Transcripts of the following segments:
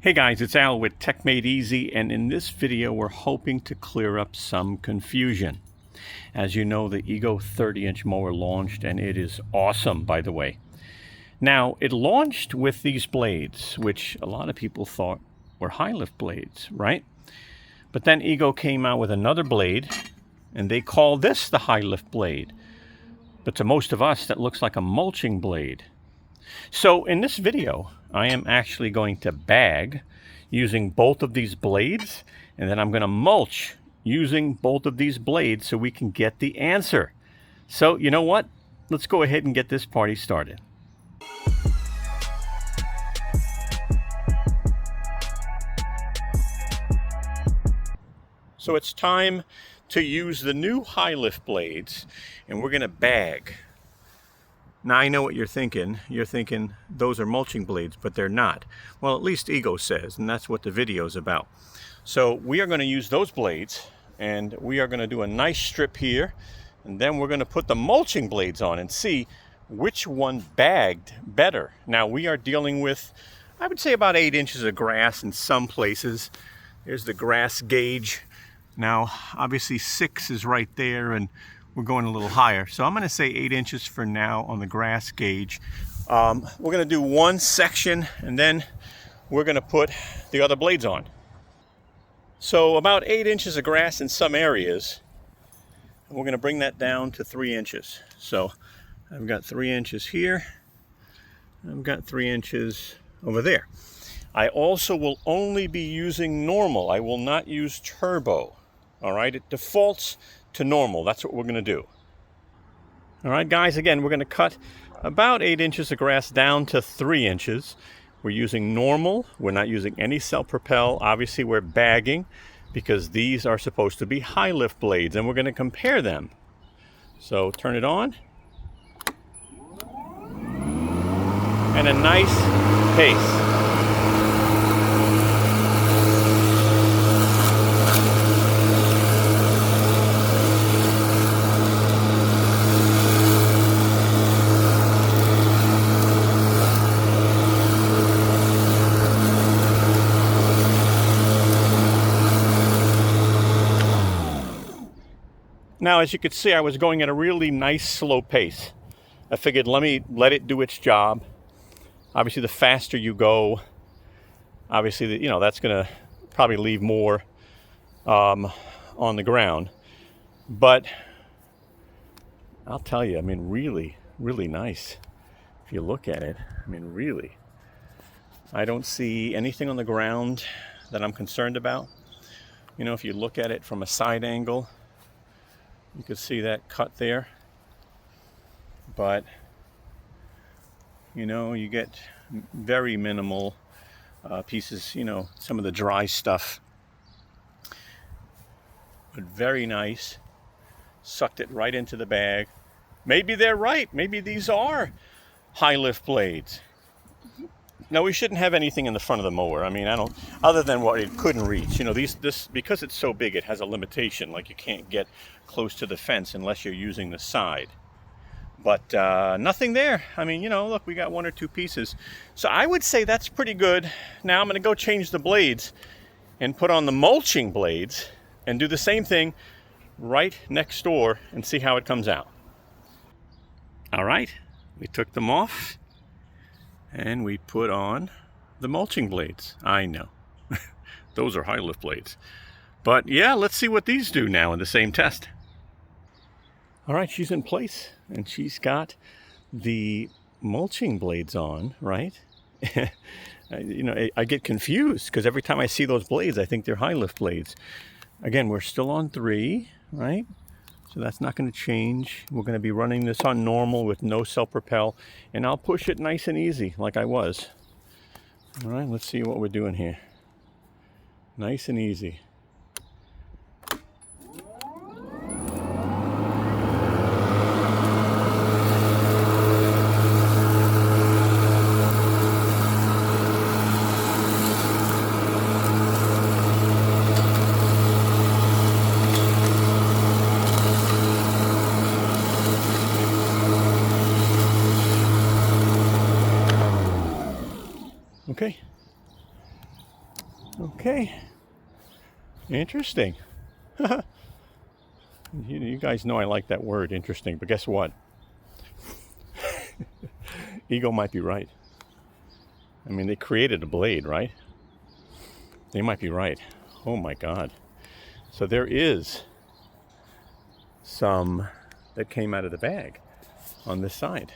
Hey guys, it's Al with techmadeezy, and in this video we're hoping to clear up some confusion. As you know, the Ego 30-inch mower launched, and it is awesome, by the way. Now, it launched with these blades, which a lot of people thought were high lift blades, right? But then Ego came out with another blade, and they call this the high lift blade. But to most of us, that looks like a mulching blade. So in this video, I am actually going to bag using both of these blades, and then I'm going to mulch using both of these blades so we can get the answer. So you know what? Let's go ahead and get this party started. So it's time to use the new high lift blades, and we're going to bag. Now I know what you're thinking. You're thinking those are mulching blades, but they're not. Well, at least Ego says, and that's what the video is about. So we are going to use those blades, and we are going to do a nice strip here, and then we're going to put the mulching blades on and see which one bagged better. Now we are dealing with, I would say, about 8 inches of grass in some places. There's the grass gauge. Now obviously 6 is right there, and we're going a little higher. So I'm going to say 8 inches for now on the grass gauge. We're going to do one section, and then we're going to put the other blades on. So about 8 inches of grass in some areas. We're going to bring that down to 3 inches. So I've got 3 inches here. I've got 3 inches over there. I also will only be using normal. I will not use turbo. All right, it defaults to normal. That's what we're going to do. All right, guys, again, we're going to cut about 8 inches of grass down to 3 inches. We're using normal. We're not using any self-propel. Obviously, we're bagging because these are supposed to be high lift blades, and we're going to compare them. So turn it on. And a nice pace. Now, as you can see, I was going at a really nice slow pace. I figured let it do its job. Obviously, the faster you go, obviously, that's going to probably leave more on the ground. But I'll tell you, I mean, really, really nice. If you look at it, I mean, really. I don't see anything on the ground that I'm concerned about. You know, if you look at it from a side angle, you can see that cut there, but you get very minimal pieces, some of the dry stuff, but very nice. Sucked it right into the bag. Maybe they're right. Maybe these are high lift blades. Now, we shouldn't have anything in the front of the mower. I mean, other than what it couldn't reach. This because it's so big, it has a limitation. Like, you can't get close to the fence unless you're using the side. But nothing there. I mean, look, we got 1 or 2 pieces. So I would say that's pretty good. Now I'm going to go change the blades and put on the mulching blades and do the same thing right next door and see how it comes out. All right, we took them off. And we put on the mulching blades. I know. Those are high lift blades. But yeah, let's see what these do now in the same test. All right, she's in place. And she's got the mulching blades on, right? I get confused because every time I see those blades, I think they're high lift blades. Again, we're still on 3, right? So that's not going to change. We're going to be running this on normal with no self-propel, and I'll push it nice and easy like I was. All right, let's see what we're doing here. Nice and easy. Okay, Okay. Interesting. You guys know I like that word, interesting, but guess what? Ego might be right. I mean, they created a blade, right? They might be right. Oh my God. So there is some that came out of the bag on this side.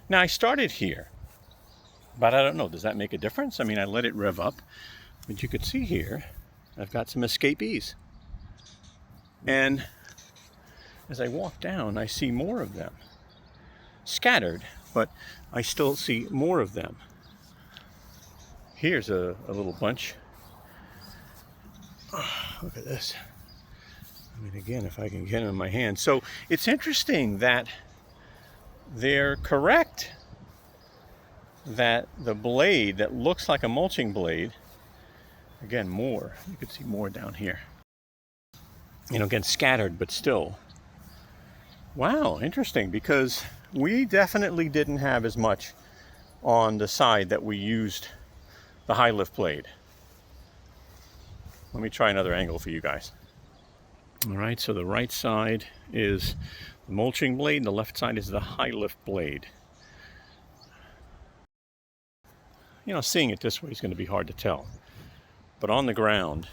Now I started here, but I don't know, does that make a difference? I mean, I let it rev up, but you could see here, I've got some escapees. And as I walk down, I see more of them. Scattered, but I still see more of them. Here's a little bunch. Oh, look at this. I mean, again, if I can get it in my hand. So it's interesting that they're correct that the blade that looks like a mulching blade, again, more, you can see more down here. You know, again, scattered, but still. Wow, interesting, because we definitely didn't have as much on the side that we used the high lift blade. Let me try another angle for you guys. All right, so the right side is the mulching blade, and the left side is the high lift blade. You know, seeing it this way is going to be hard to tell. But on the ground,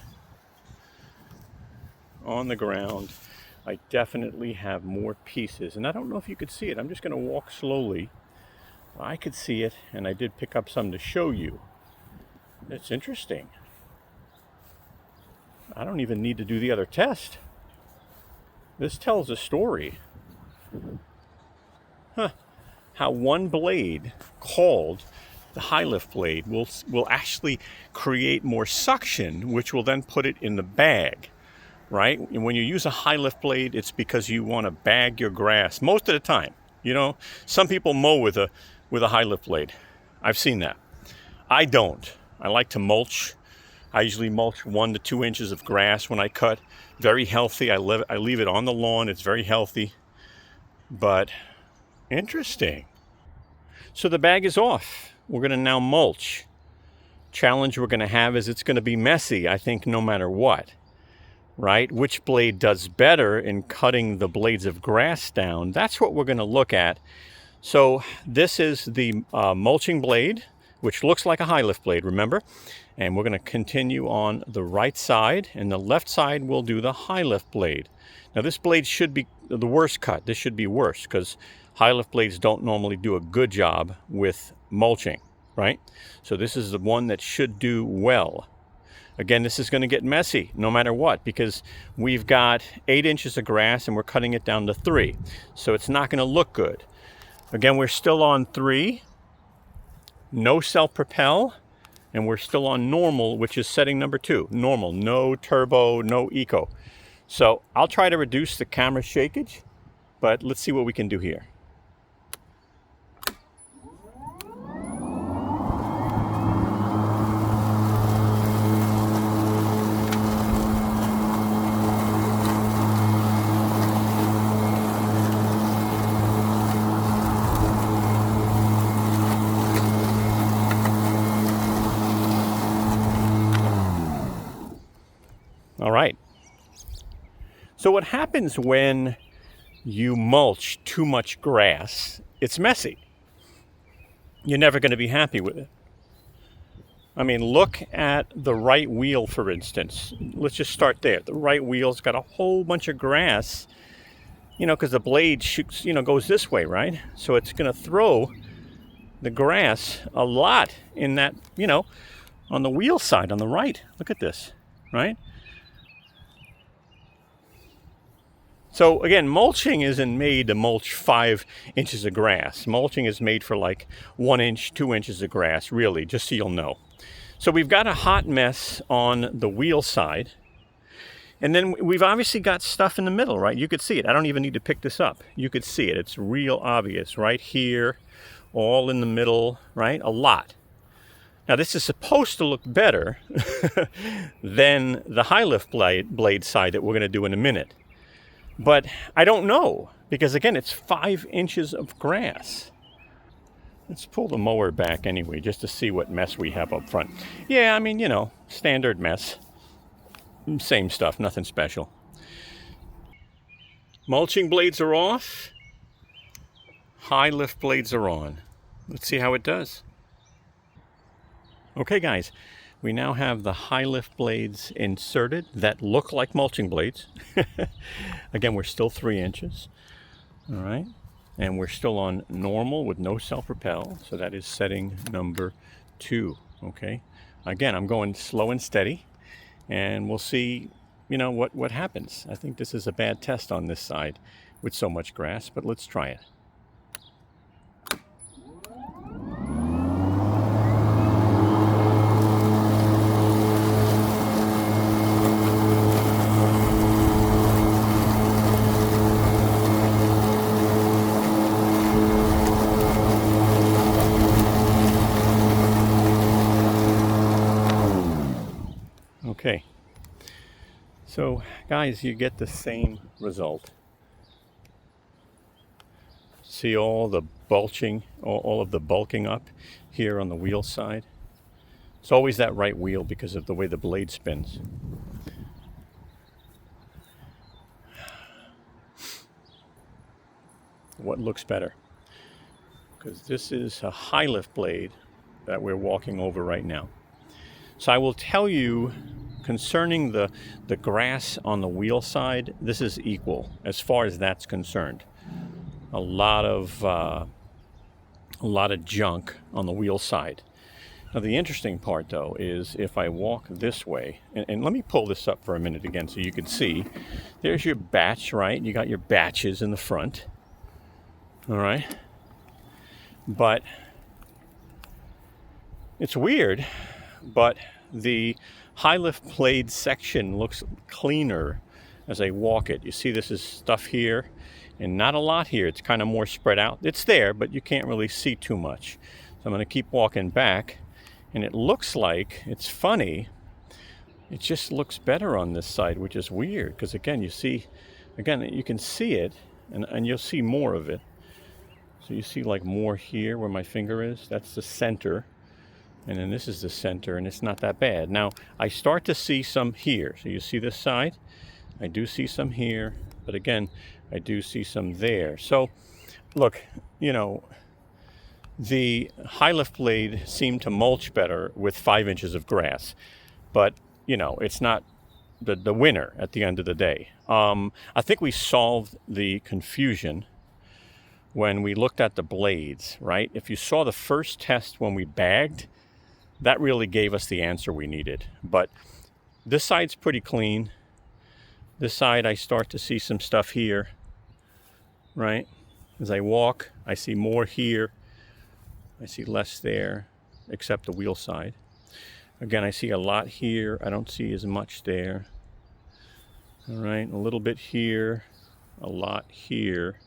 I definitely have more pieces. And I don't know if you could see it. I'm just going to walk slowly. I could see it, and I did pick up some to show you. It's interesting. I don't even need to do the other test. This tells a story. Huh. How one blade called the high lift blade will actually create more suction, which will then put it in the bag, right? And when you use a high lift blade, it's because you want to bag your grass most of the time. You know, some people mow with a high lift blade. I've seen that. I don't. I like to mulch. I usually mulch 1 to 2 inches of grass when I cut. Very healthy. I leave it on the lawn. It's very healthy. But interesting. So the bag is off. We're going to now mulch. Challenge we're going to have is it's going to be messy, I think, no matter what. Right? Which blade does better in cutting the blades of grass down? That's what we're going to look at. So this is the mulching blade, which looks like a high lift blade, remember? And we're going to continue on the right side, and the left side will do the high lift blade. Now this blade should be the worst cut. This should be worse because high lift blades don't normally do a good job with mulching, right? So this is the one that should do well. Again, this is going to get messy no matter what, because we've got 8 inches of grass and we're cutting it down to 3. So it's not going to look good. Again, we're still on 3, no self-propel, and we're still on normal, which is setting number 2. Normal, no turbo, no eco. So I'll try to reduce the camera shakeage, but let's see what we can do here. All right. So what happens when you mulch too much grass? It's messy. You're never going to be happy with it. I mean, look at the right wheel, for instance. Let's just start there. The right wheel's got a whole bunch of grass, you know, because the blade shoots, you know, goes this way, right? So it's going to throw the grass a lot in that, you know, on the wheel side, on the right. Look at this, right? So again, mulching isn't made to mulch 5 inches of grass. Mulching is made for like 1 inch, 2 inches of grass, really, just so you'll know. So we've got a hot mess on the wheel side. And then we've obviously got stuff in the middle, right? You could see it. I don't even need to pick this up. You could see it. It's real obvious right here, all in the middle, right? A lot. Now this is supposed to look better than the high lift blade side that we're going to do in a minute. But I don't know, because again, it's 5 inches of grass. Let's pull the mower back anyway, just to see what mess we have up front. Yeah, I mean, you know, standard mess. Same stuff, nothing special. Mulching blades are off. High lift blades are on. Let's see how it does. Okay guys, we now have the high lift blades inserted that look like mulching blades. Again, we're still 3 inches. All right. And we're still on normal with no self-propel. So that is setting number 2. Okay. Again, I'm going slow and steady. And we'll see, you know, what happens. I think this is a bad test on this side with so much grass, but let's try it. Okay, so guys, you get the same result. See all the bulging, all of the bulking up here on the wheel side. It's always that right wheel because of the way the blade spins. What looks better? Because this is a high lift blade that we're walking over right now. So I will tell you, concerning the grass on the wheel side, this is equal as far as that's concerned. A lot of junk on the wheel side. Now the interesting part though is if I walk this way, and let me pull this up for a minute again so you can see. There's your batch, right? You got your batches in the front. All right. But it's weird, but the high lift blade section looks cleaner as I walk it. You see this is stuff here and not a lot here. It's kind of more spread out. It's there, but you can't really see too much. So I'm going to keep walking back, and it looks like, it's funny, it just looks better on this side, which is weird because again, you see, again, you can see it and you'll see more of it. So you see like more here where my finger is. That's the center. And then this is the center, and it's not that bad. Now, I start to see some here. So you see this side? I do see some here. But again, I do see some there. So, look, you know, the high lift blade seemed to mulch better with 5 inches of grass. But, you know, it's not the winner at the end of the day. I think we solved the confusion when we looked at the blades, right? If you saw the first test when we bagged, that really gave us the answer we needed. But this side's pretty clean. This side, I start to see some stuff here, right? As I walk, I see more here. I see less there, except the wheel side. Again, I see a lot here. I don't see as much there. All right, a little bit here, a lot here.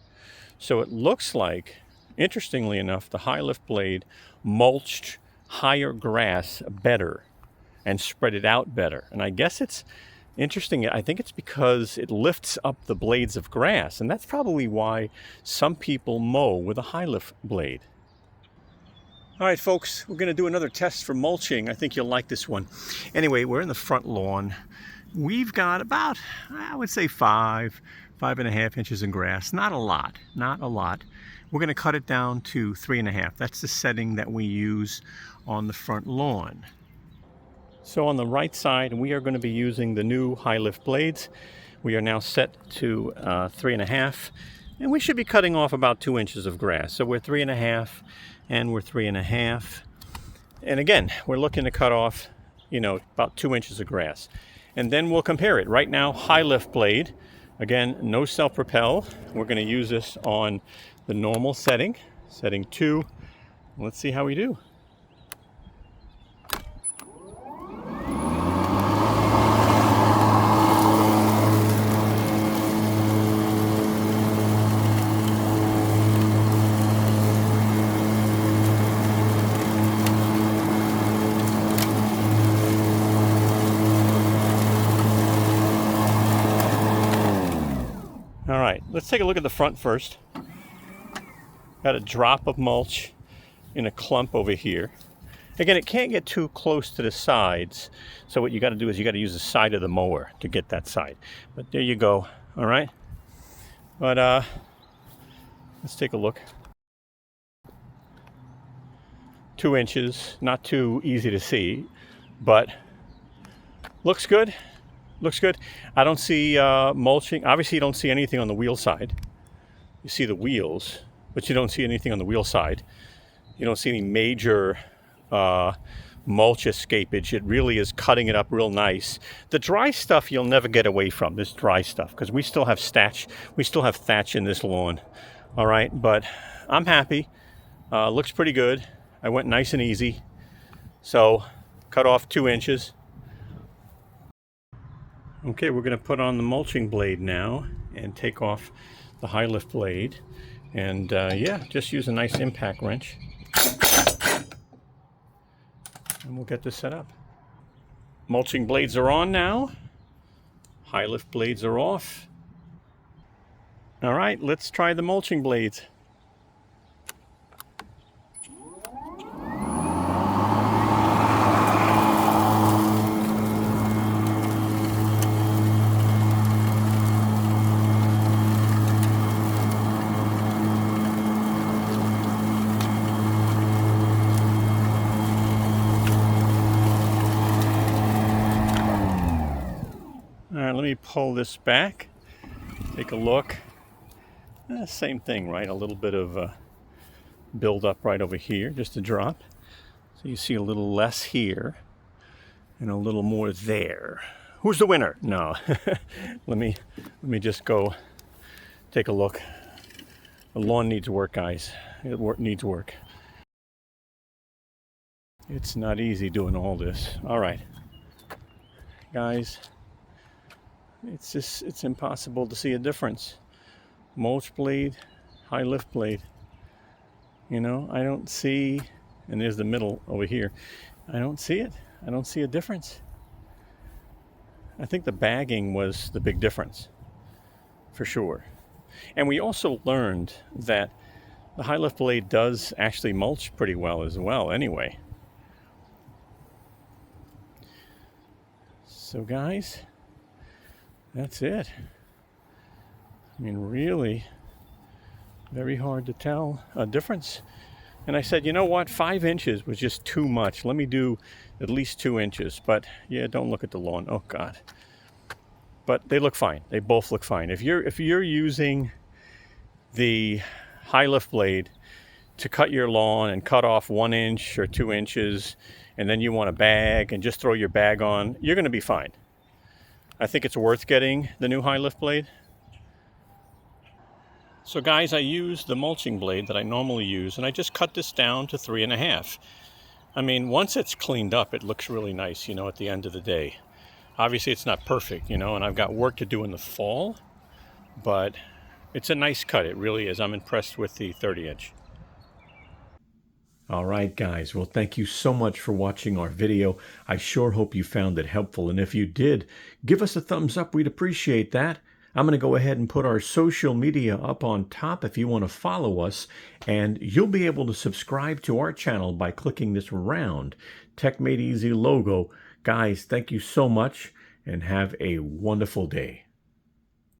So it looks like, interestingly enough, the high lift blade mulched higher grass better and spread it out better. And I guess it's interesting. I think it's because it lifts up the blades of grass, and that's probably why some people mow with a high lift blade. All right, folks, we're going to do another test for mulching. I think you'll like this one. Anyway, we're in the front lawn. We've got about, I would say 5.5 inches in grass. Not a lot, not a lot. We're going to cut it down to 3.5. That's the setting that we use on the front lawn. So on the right side, we are going to be using the new high lift blades. We are now set to 3.5, and we should be cutting off about 2 inches of grass. So we're 3.5 and we're 3.5. And again, we're looking to cut off, you know, about 2 inches of grass. And then we'll compare it. Right now, high lift blade. Again, no self-propel. We're going to use this on the normal setting, setting 2. Let's see how we do. All right, let's take a look at the front first. Got a drop of mulch in a clump over here. Again, it can't get too close to the sides, so what you got to do is you got to use the side of the mower to get that side. But there you go. All right. But let's take a look. 2 inches, not too easy to see, but looks good. Looks good. I don't see mulching. Obviously, you don't see anything on the wheel side. You see the wheels, but you don't see anything on the wheel side. You don't see any major mulch escapage. It really is cutting it up real nice. The dry stuff you'll never get away from, this dry stuff, because we still have thatch in this lawn. All right, but I'm happy. Looks pretty good. I went nice and easy. So cut off 2 inches. Okay, we're going to put on the mulching blade now and take off the high lift blade. And yeah, just use a nice impact wrench. And we'll get this set up. Mulching blades are on now. High lift blades are off. All right, let's try the mulching blades. All right, let me pull this back, take a look. Same thing, right? A little bit of build up right over here, just a drop. So you see a little less here and a little more there. Who's the winner? No. let me just go take a look. The lawn needs work, guys. It needs work. It's not easy doing all this. All right, guys. It's impossible to see a difference. Mulch blade, high lift blade. You know, I don't see, and there's the middle over here. I don't see it. I don't see a difference. I think the bagging was the big difference, for sure. And we also learned that the high lift blade does actually mulch pretty well as well anyway. So guys, that's it. I mean, really very hard to tell a difference. And I said, you know what, 5 inches was just too much. Let me do at least 2 inches. But yeah, don't look at the lawn. Oh God. But they look fine. They both look fine. If you're using the high lift blade to cut your lawn and cut off 1 inch or 2 inches, and then you want a bag and just throw your bag on, you're going to be fine. I think it's worth getting the new high lift blade. So guys, I used the mulching blade that I normally use, and I just cut this down to 3.5. I mean, once it's cleaned up, it looks really nice, you know, at the end of the day. Obviously, it's not perfect, you know, and I've got work to do in the fall, but it's a nice cut. It really is. I'm impressed with the 30-inch. All right, guys. Well, thank you so much for watching our video. I sure hope you found it helpful. And if you did, give us a thumbs up. We'd appreciate that. I'm going to go ahead and put our social media up on top if you want to follow us. And you'll be able to subscribe to our channel by clicking this round TechMadeEasy logo. Guys, thank you so much and have a wonderful day.